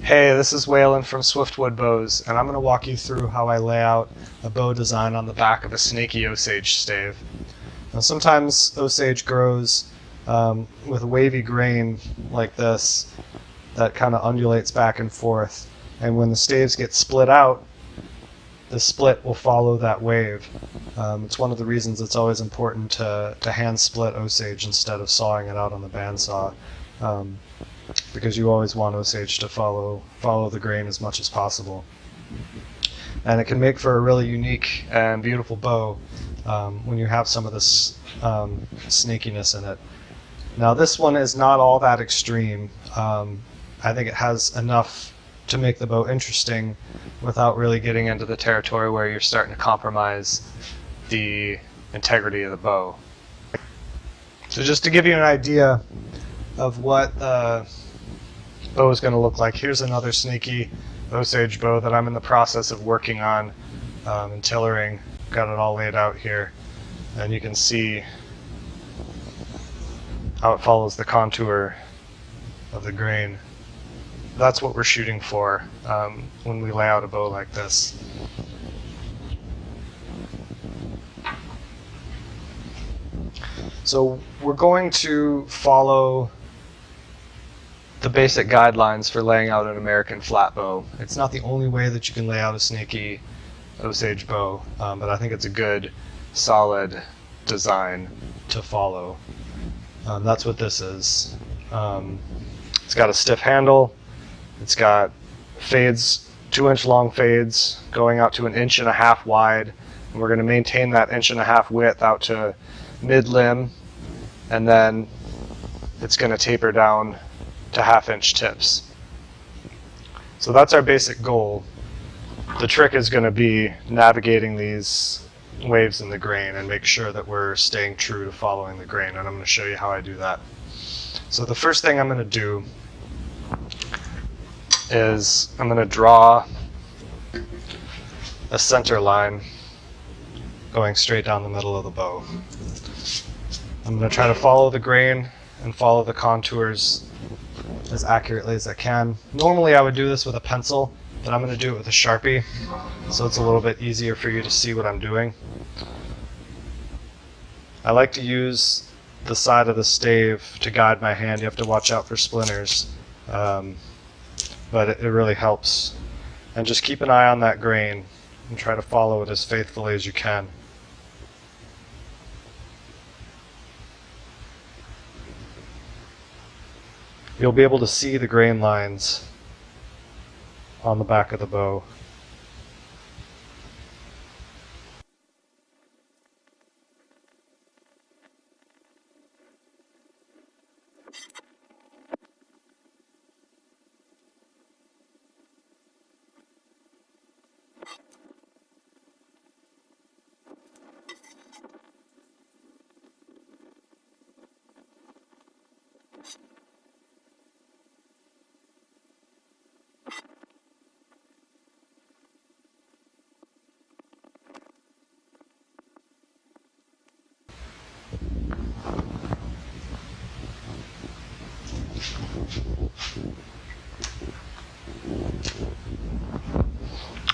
Hey, this is Waylon from Swiftwood Bows, and I'm going to walk you through how I lay out a bow design on the back of a Snakey Osage stave. Now, sometimes Osage grows with a wavy grain like this that kind of undulates back and forth, and when the staves get split out, the split will follow that wave. It's one of the reasons it's always important to hand split Osage instead of sawing it out on the bandsaw. Because you always want Osage to follow the grain as much as possible. And it can make for a really unique and beautiful bow when you have some of this snakiness in it. Now this one is not all that extreme. I think it has enough to make the bow interesting without really getting into the territory where you're starting to compromise the integrity of the bow. So just to give you an idea of what the bow is going to look like, here's another Snakey Osage bow that I'm in the process of working on and tillering. Got it all laid out here, and you can see how it follows the contour of the grain. That's what we're shooting for when we lay out a bow like this. So we're going to follow the basic guidelines for laying out an American flat bow. It's not the only way that you can lay out a Snakey Osage bow, but I think it's a good, solid design to follow. That's what this is. It's got a stiff handle. It's got fades, 2-inch long fades going out to 1.5 inches wide. And we're going to maintain that 1.5 inch width out to mid-limb, and then it's going to taper down to 1/2-inch tips. So that's our basic goal. The trick is going to be navigating these waves in the grain and make sure that we're staying true to following the grain, and I'm going to show you how I do that. So the first thing I'm going to do is I'm going to draw a center line going straight down the middle of the bow. I'm going to try to follow the grain and follow the contours as accurately as I can. Normally I would do this with a pencil, but I'm going to do it with a Sharpie, so it's a little bit easier for you to see what I'm doing. I like to use the side of the stave to guide my hand. You have to watch out for splinters, but it really helps. And just keep an eye on that grain and try to follow it as faithfully as you can. You'll be able to see the grain lines on the back of the bow.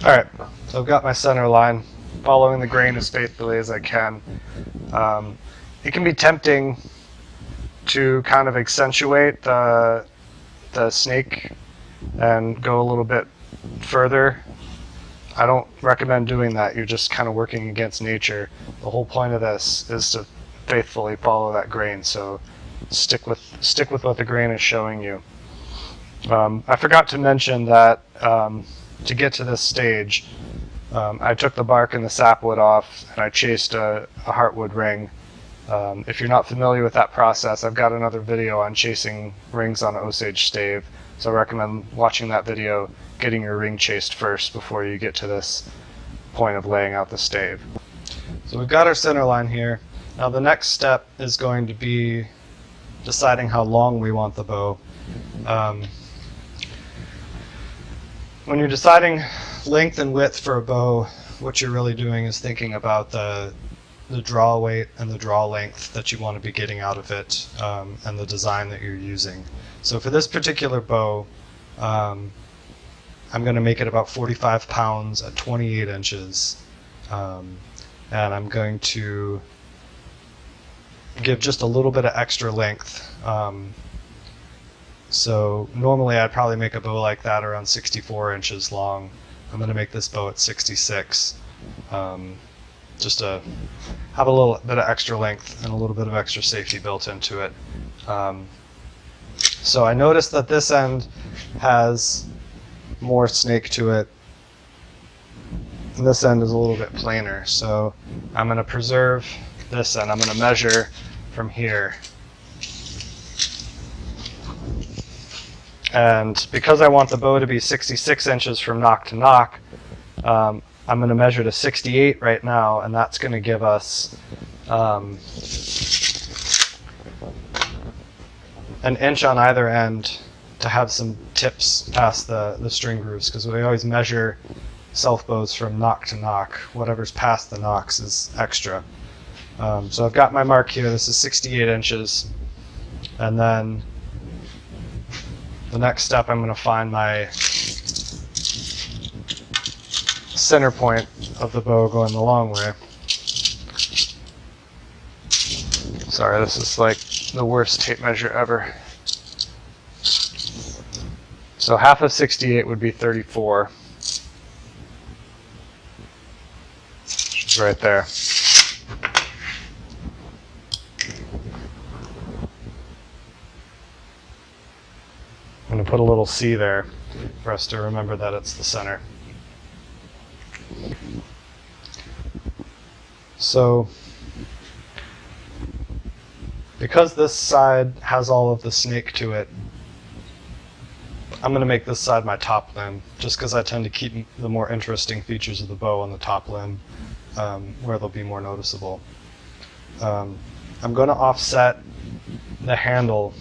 Alright, so I've got my center line, following the grain as faithfully as I can. It can be tempting to kind of accentuate the snake and go a little bit further. I don't recommend doing that. You're just kind of working against nature. The whole point of this is to faithfully follow that grain, so stick with what the grain is showing you. I forgot to mention that to get to this stage, I took the bark and the sapwood off and I chased a heartwood ring. If you're not familiar with that process, I've got another video on chasing rings on an Osage stave, so I recommend watching that video, getting your ring chased first before you get to this point of laying out the stave. So we've got our center line here. Now the next step is going to be deciding how long we want the bow. When you're deciding length and width for a bow, what you're really doing is thinking about the draw weight and the draw length that you want to be getting out of it, and the design that you're using. So for this particular bow, I'm going to make it about 45 pounds at 28 inches. And I'm going to give just a little bit of extra length. So normally I'd probably make a bow like that around 64 inches long. I'm going to make this bow at 66. Just to have a little bit of extra length and a little bit of extra safety built into it. So I noticed that this end has more snake to it, and this end is a little bit plainer. So I'm going to preserve this end. I'm going to measure from here. And because I want the bow to be 66 inches from nock to nock, I'm going to measure to 68 right now, and that's going to give us an inch on either end to have some tips past the string grooves, because we always measure self bows from nock to nock. Whatever's past the nocks is extra. So I've got my mark here. This is 68 inches. And then the next step, I'm going to find my center point of the bow going the long way. Sorry, this is like the worst tape measure ever. So half of 68 would be 34. Which is right there. I'm going to put a little C there for us to remember that it's the center. So, because this side has all of the snake to it, I'm going to make this side my top limb, just because I tend to keep the more interesting features of the bow on the top limb, where they'll be more noticeable. I'm going to offset the handle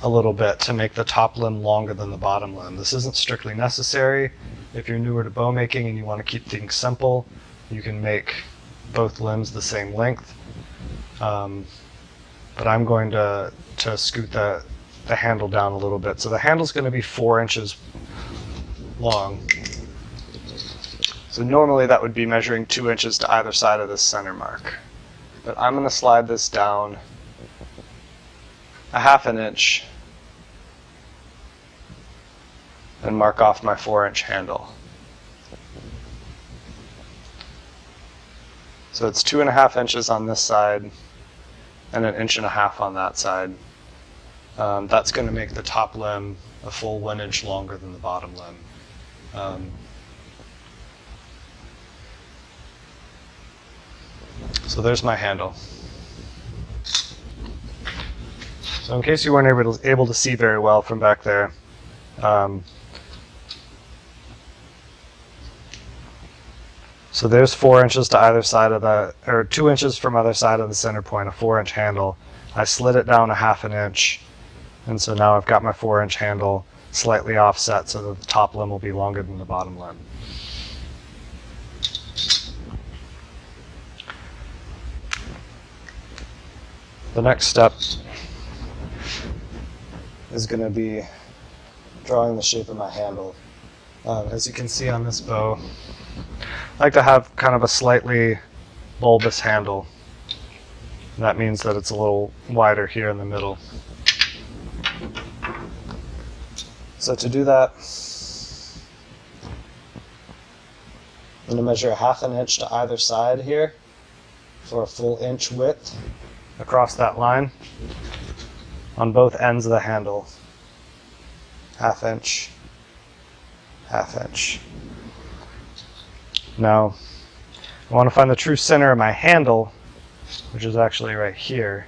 a little bit to make the top limb longer than the bottom limb. This isn't strictly necessary. If you're newer to bow making and you want to keep things simple, you can make both limbs the same length. But I'm going to scoot the handle down a little bit. So the handle's going to be 4 inches long. So normally that would be measuring 2 inches to either side of this center mark. But I'm going to slide this down a half an inch and mark off my 4-inch handle. So it's 2.5 inches on this side and 1.5 inches on that side. That's going to make the top limb a full 1 inch longer than the bottom limb. So there's my handle. So in case you weren't able to see very well from back there, so there's 4 inches to either side of the, or 2 inches from either side of the center point, a 4-inch handle. I slid it down a half an inch, and so now I've got my 4-inch handle slightly offset so that the top limb will be longer than the bottom limb. The next step is going to be drawing the shape of my handle. As you can see on this bow, I like to have kind of a slightly bulbous handle. And that means that it's a little wider here in the middle. So to do that, I'm going to measure a half an inch to either side here for a full inch width across that line on both ends of the handle. Half inch, half inch. Now, I want to find the true center of my handle, which is actually right here.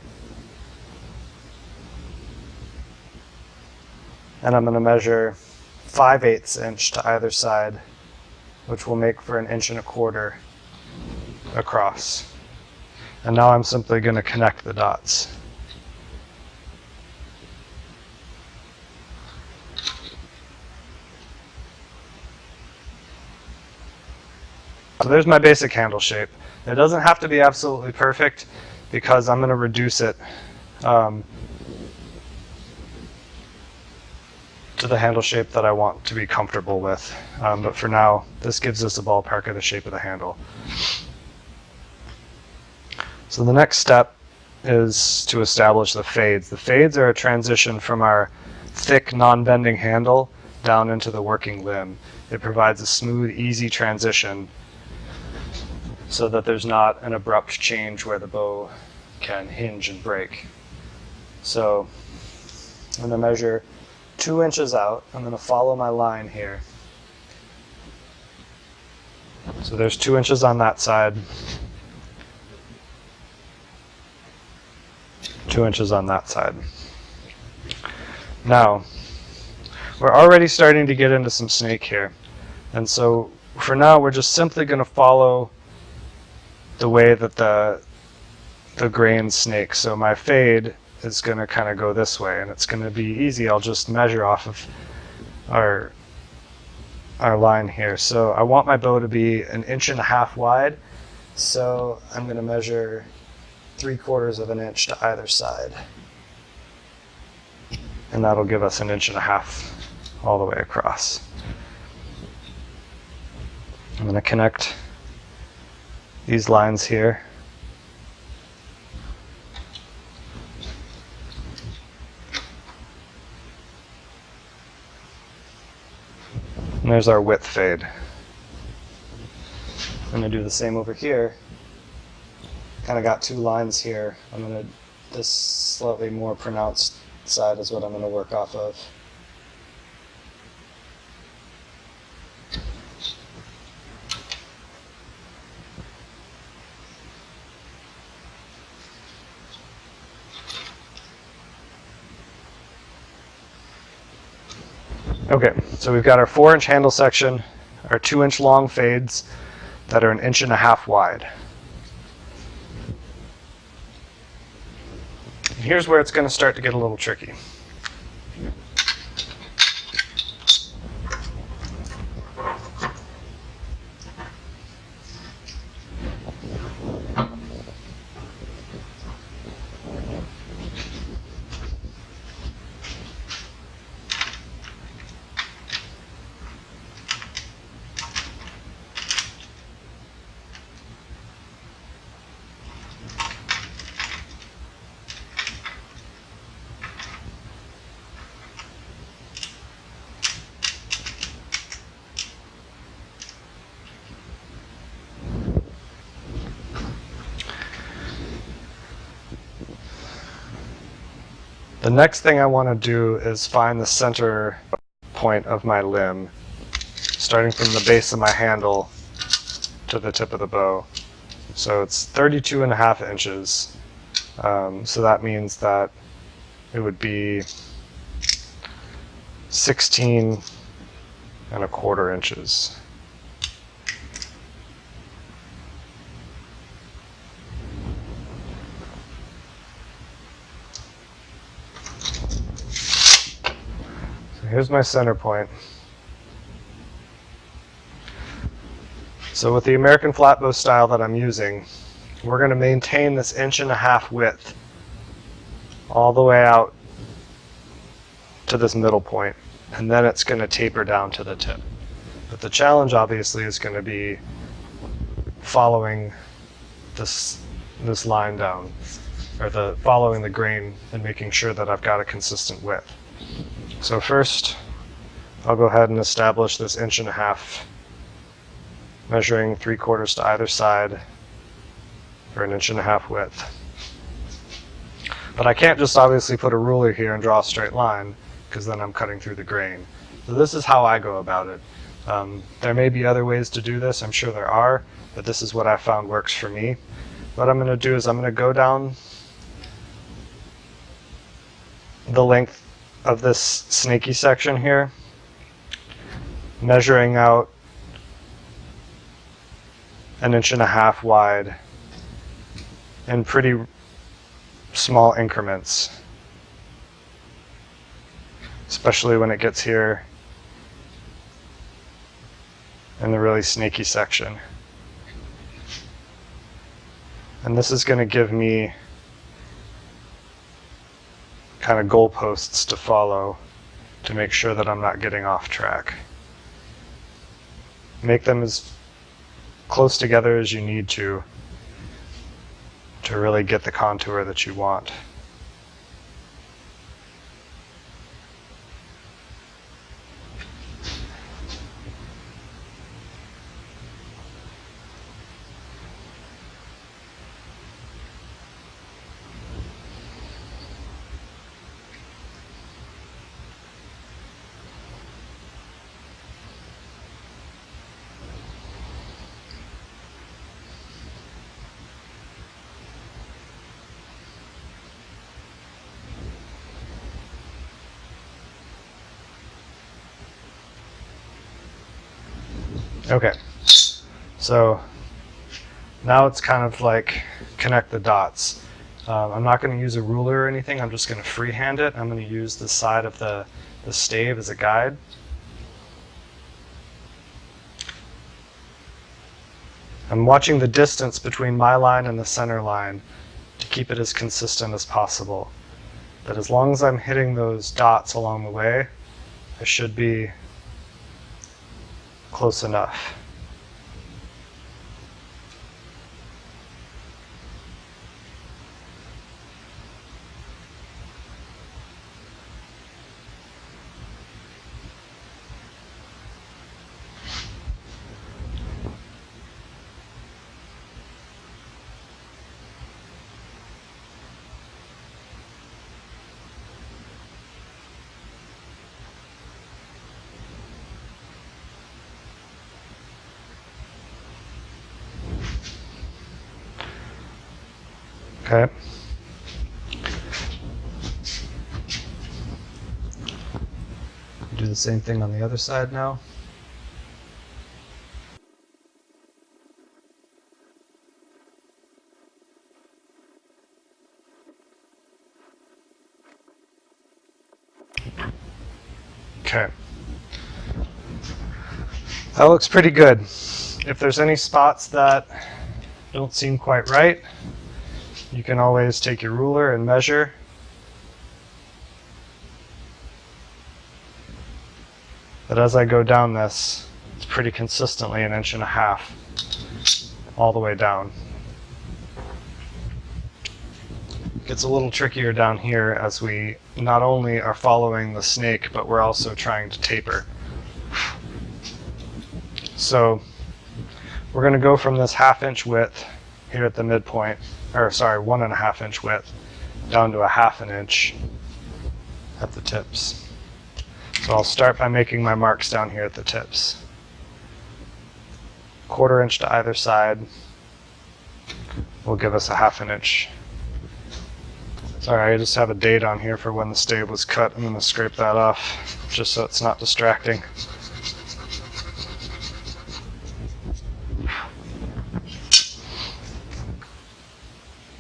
And I'm going to measure 5/8 inch to either side, which will make for 1.25 inches across. And now I'm simply going to connect the dots. So there's my basic handle shape. It doesn't have to be absolutely perfect because I'm going to reduce it to to the handle shape that I want to be comfortable with. But for now, this gives us a ballpark of the shape of the handle. So the next step is to establish the fades. The fades are a transition from our thick, non-bending handle down into the working limb. It provides a smooth, easy transition so that there's not an abrupt change where the bow can hinge and break. So I'm going to measure 2 inches out. I'm going to follow my line here. So there's 2 inches on that side, 2 inches on that side. Now, we're already starting to get into some snake here. And so for now, we're just simply going to follow the way that the grain snakes. So my fade is going to kind of go this way, and it's going to be easy. I'll just measure off of our line here. So I want my bow to be 1.5 inches wide, so I'm going to measure 3/4 of an inch to either side, and that'll give us 1.5 inches all the way across. I'm going to connect these lines here. And there's our width fade. I'm going to do the same over here. Kind of got 2 lines here. This slightly more pronounced side is what I'm going to work off of. Okay, so we've got our 4-inch handle section, our 2-inch long fades that are 1.5 inches wide. And here's where it's going to start to get a little tricky. The next thing I want to do is find the center point of my limb, starting from the base of my handle to the tip of the bow. So it's 32.5 inches. So that means that it would be 16.25 inches. Here's my center point. So with the American flatbow style that I'm using, we're going to maintain this 1.5 inch width all the way out to this middle point, and then it's going to taper down to the tip. But the challenge obviously is going to be following this line down, or following the grain and making sure that I've got a consistent width. So first, I'll go ahead and establish this 1.5 inches, measuring 3/4 to either side for 1.5 inches width. But I can't just obviously put a ruler here and draw a straight line, because then I'm cutting through the grain. So this is how I go about it. There may be other ways to do this, I'm sure there are, but this is what I found works for me. What I'm going to do is I'm going to go down the length of this snaky section here, measuring out 1.5 inches wide in pretty small increments, especially when it gets here in the really snaky section. And this is going to give me kind of goalposts to follow to make sure that I'm not getting off track. Make them as close together as you need to really get the contour that you want. Okay, so now it's kind of like connect the dots. I'm not going to use a ruler or anything, I'm just going to freehand it. I'm going to use the side of the stave as a guide. I'm watching the distance between my line and the center line to keep it as consistent as possible. But as long as I'm hitting those dots along the way, I should be close enough. Okay. Do the same thing on the other side now. Okay. That looks pretty good. If there's any spots that don't seem quite right, you can always take your ruler and measure. But as I go down this, it's pretty consistently 1.5 inches all the way down. It gets a little trickier down here as we not only are following the snake, but we're also trying to taper. So we're going to go from this 1/2 inch width here at the midpoint, or sorry, 1.5 inch width, down to 1/2 inch at the tips. So I'll start by making my marks down here at the tips. 1/4 inch to either side will give us 1/2 inch. Sorry, I just have a date on here for when the stave was cut. I'm going to scrape that off just so it's not distracting.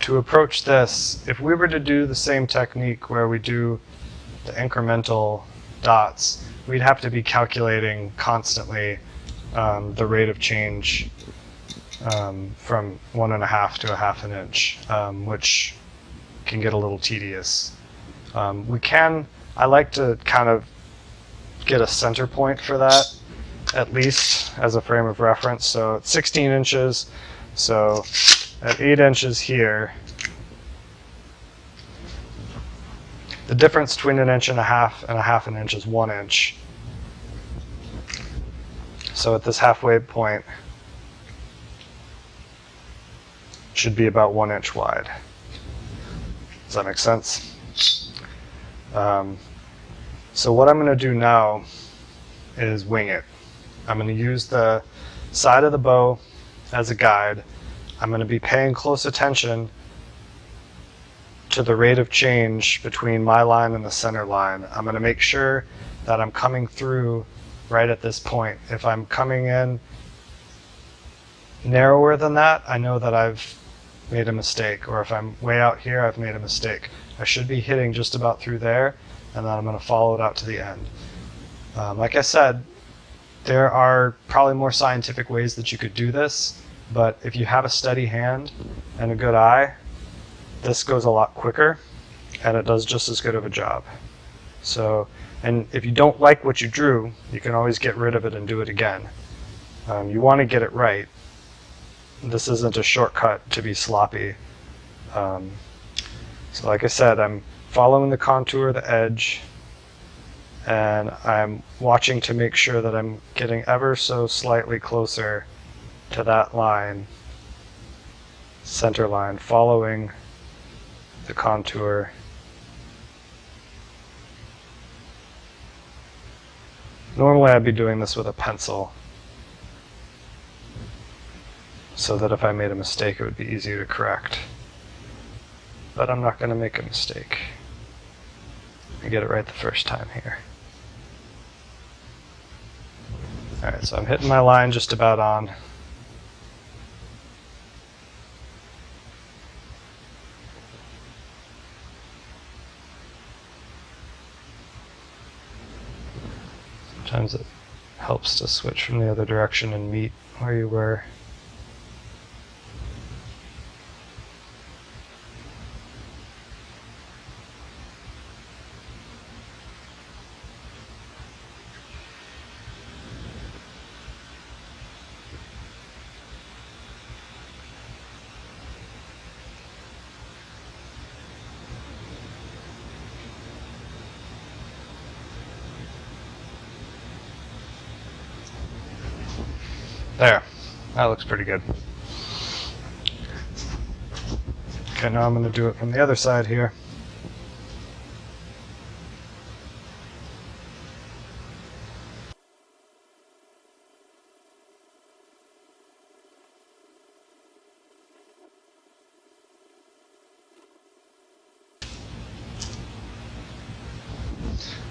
To approach this, if we were to do the same technique where we do the incremental dots, we'd have to be calculating constantly the rate of change from 1.5 to 1/2 inch, which can get a little tedious. I like to kind of get a center point for that, at least as a frame of reference. So it's 16 inches, so at 8 inches here, the difference between 1.5 inches and 1/2 inch is 1 inch. So at this halfway point, it should be about 1 inch wide. Does that make sense? So what I'm going to do now is wing it. I'm going to use the side of the bow as a guide. I'm going to be paying close attention to the rate of change between my line and the center line. I'm going to make sure that I'm coming through right at this point. If I'm coming in narrower than that, I know that I've made a mistake, or if I'm way out here, I've made a mistake. I should be hitting just about through there, and then I'm going to follow it out to the end. Like I said, there are probably more scientific ways that you could do this, but if you have a steady hand and a good eye, this goes a lot quicker, and it does just as good of a job. So, and if you don't like what you drew, you can always get rid of it and do it again. You want to get it right. This isn't a shortcut to be sloppy. So like I said, I'm following the contour of the edge, and I'm watching to make sure that I'm getting ever so slightly closer to that line, center line, following the contour. Normally I'd be doing this with a pencil, so that if I made a mistake it would be easier to correct. But I'm not going to make a mistake. I get it right the first time here. Alright, so I'm hitting my line just about on. Sometimes it helps to switch from the other direction and meet where you were. There, that looks pretty good. Okay, now I'm going to do it from the other side here.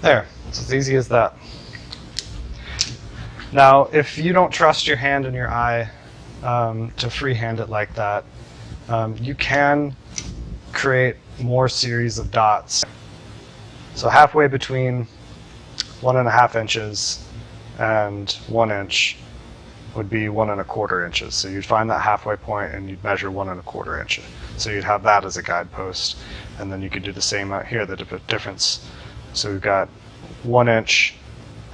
There, it's as easy as that. Now, if you don't trust your hand and your eye to freehand it like that, you can create more series of dots. So halfway between 1.5 inches and 1 inch would be 1.25 inches. So you'd find that halfway point and you'd measure 1.25 inches. So you'd have that as a guidepost, and then you could do the same out here, the difference. So we've got 1 inch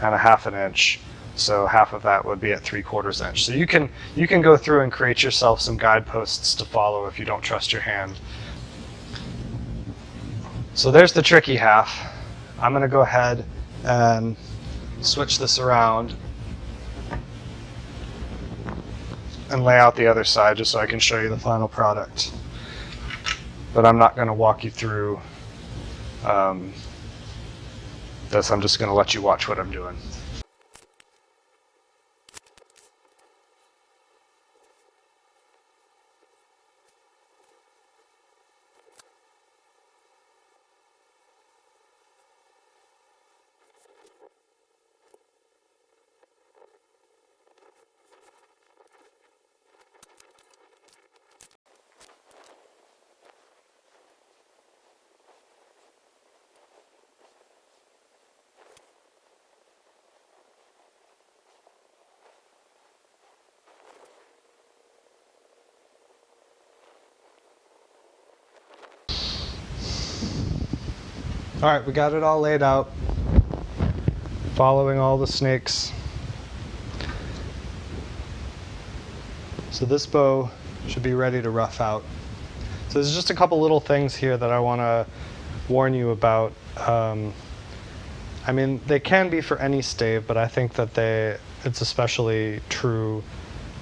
and 1/2 inch. So half of that would be at 3/4 inch. So you can go through and create yourself some guideposts to follow if you don't trust your hand. So there's the tricky half. I'm going to go ahead and switch this around and lay out the other side just so I can show you the final product. But I'm not going to walk you through this. I'm just going to let you watch what I'm doing. All right, we got it all laid out, following all the snakes. So this bow should be ready to rough out. So there's just a couple little things here that I want to warn you about. I mean, they can be for any stave, but I think that it's especially true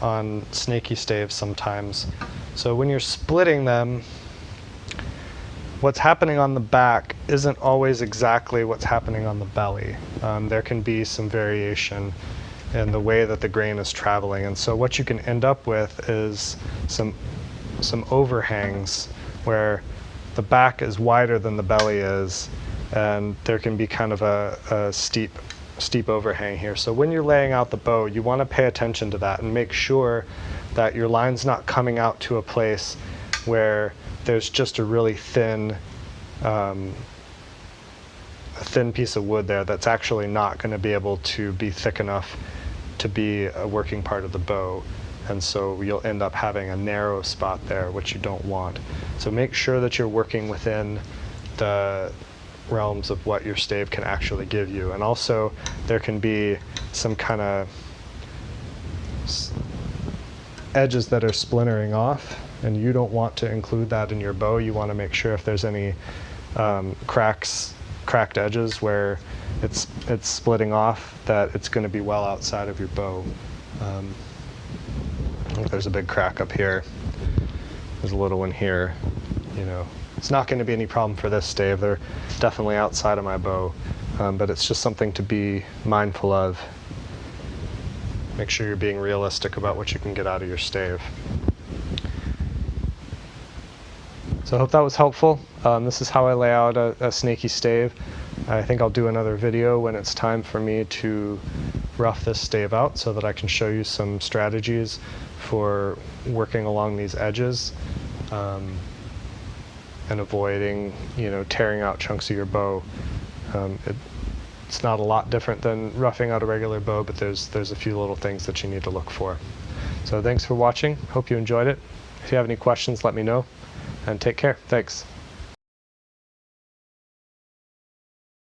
on snaky staves sometimes. So when you're splitting them, what's happening on the back isn't always exactly what's happening on the belly. There can be some variation in the way that the grain is traveling, and so what you can end up with is some overhangs where the back is wider than the belly is, and there can be kind of a steep overhang here. So when you're laying out the bow, you want to pay attention to that and make sure that your line's not coming out to a place where there's just a really thin piece of wood there that's actually not going to be able to be thick enough to be a working part of the bow. And so you'll end up having a narrow spot there, which you don't want. So make sure that you're working within the realms of what your stave can actually give you. And also there can be some kind of edges that are splintering off, and you don't want to include that in your bow. You want to make sure if there's any cracked edges where it's splitting off, that it's going to be well outside of your bow. There's a big crack up here. There's a little one here. You know, it's not going to be any problem for this stave. They're definitely outside of my bow, but it's just something to be mindful of. Make sure you're being realistic about what you can get out of your stave. So I hope that was helpful. This is how I lay out a snaky stave. I think I'll do another video when it's time for me to rough this stave out so that I can show you some strategies for working along these edges and avoiding, you know, tearing out chunks of your bow. It's not a lot different than roughing out a regular bow, but there's a few little things that you need to look for. So thanks for watching. Hope you enjoyed it. If you have any questions, let me know, and take care. Thanks.